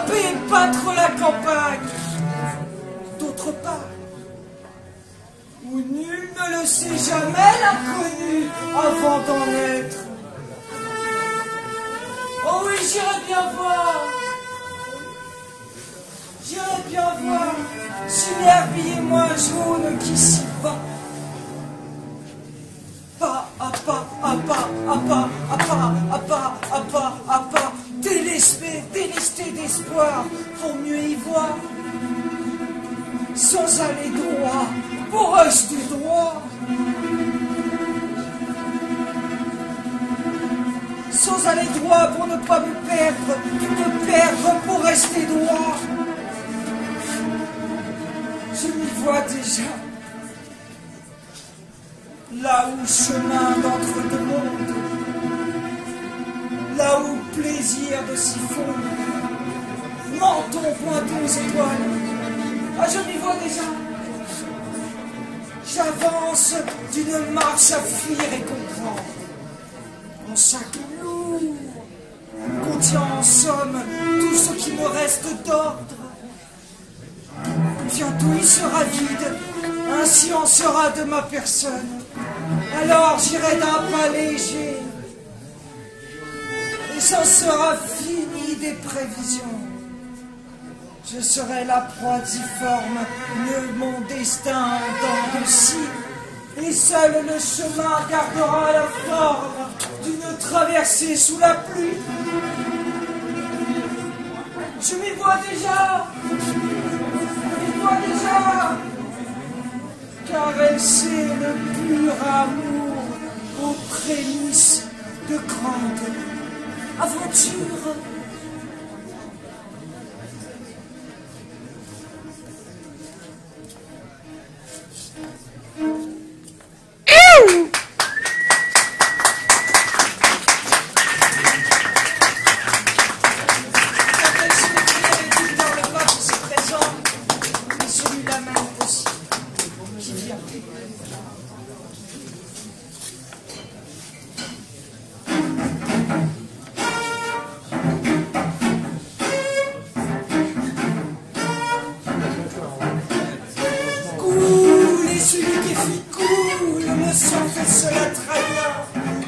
frapper et battre la campagne. D'autre part, où nul ne le sait jamais l'inconnu avant d'en être. Oh oui, j'irai bien voir. J'irai bien voir si l'herbier moins jaune qui s'y bat. Pas à pas, à pas, à pas, à pas, à pas, à pas, à pas, délesté d'espoir pour mieux y voir. Sans aller droit, pour rester droit. Sans aller droit pour ne pas me perdre pour rester droit. Je m'y vois déjà, là où chemin d'entre deux mondes, là où plaisir de s'y fondre, menton pointé aux étoiles. Ah, je m'y vois déjà. J'avance d'une marche à fuir et comprendre. Mon sac lourd contient en somme tout ce qui me reste d'ordre. Bientôt il sera vide, ainsi en sera de ma personne. Alors j'irai d'un pas léger, et ça sera fini des prévisions. Je serai la proie difforme de mon destin en dents de scie, et seul le chemin gardera la forme d'une traversée sous la pluie. Je m'y vois déjà, car elle sait le pur amour aux prémices de grande aventure.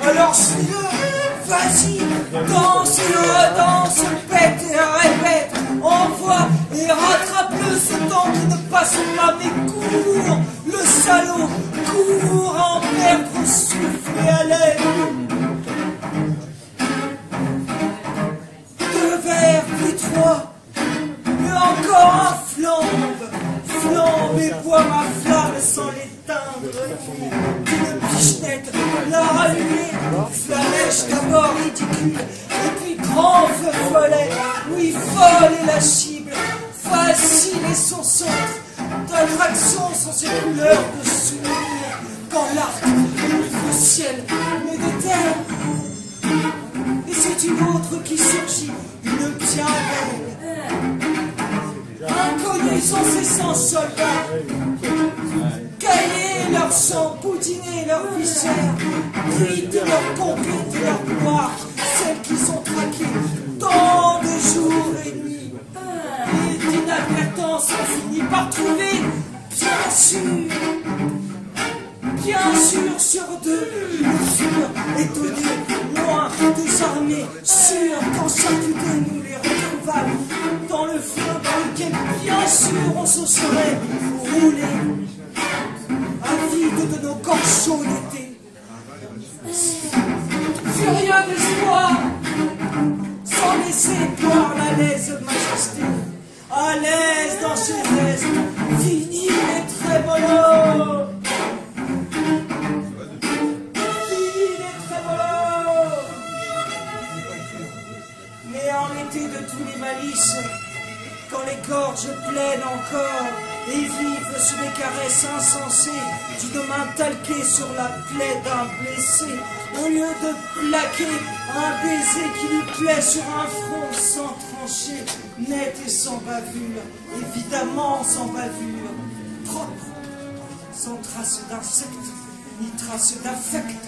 Alors suis-le, vas-y, danse, pète et répète, envoie et rattrape-le ce temps qui ne passe pas, mais cours, le salaud, cours à en perdre souffle et haleine. Deux verres, puis trois, et encore un flambe et bois ma flamme sans l'éteindre. Une pichenette, la rallumée, flamèche d'abord ridicule, et puis grand feu follet, oui, folle et la cible, facile et son centre d'attraction sont ses couleurs de souvenirs, quand l'arc ouvre le ciel, mais de terre. Et c'est une autre qui surgit, une bien belle. Inconnus sont ces 100 soldats, cailler leur sang, poudiner leur viscère, brider leur conquête et leur gloire, celles qui sont traquées tant de jours et nuits. Et d'inadvertance on finit par trouver, bien sûr sur deux, sûr, étonné, loin, désarmé, sûr qu'en chacun de nous les retrouvâmes dans le feu dans lequel, bien sûr, on se serait roulé, avide de nos corps chauds d'été. Furieux d'espoir, sans laisser boire la laise majesté, à l'aise dans ses restes, fini les trémolos. Mais en été de tous les malices, quand les gorges pleines encore et vivent sous les caresses insensées d'une main talquée sur la plaie d'un blessé, au lieu de plaquer un baiser qui lui plaît sur un front sans trancher, net et sans bavure, évidemment sans bavure, propre, sans trace d'insecte, ni trace d'affect,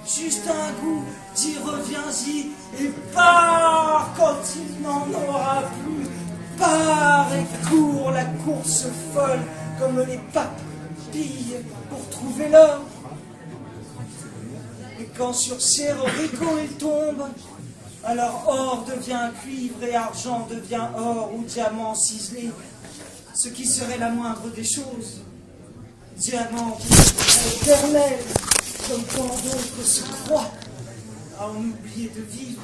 juste un goût d'y reviens-y et pars quand il n'en aura plus part et court la course folle comme les papilles pour trouver l'or. Et quand sur ces oricots il tombe, alors or devient cuivre et argent devient or ou diamant ciselé, ce qui serait la moindre des choses. Diamant qui est éternel, comme quand d'autres se croient à en oublier de vivre.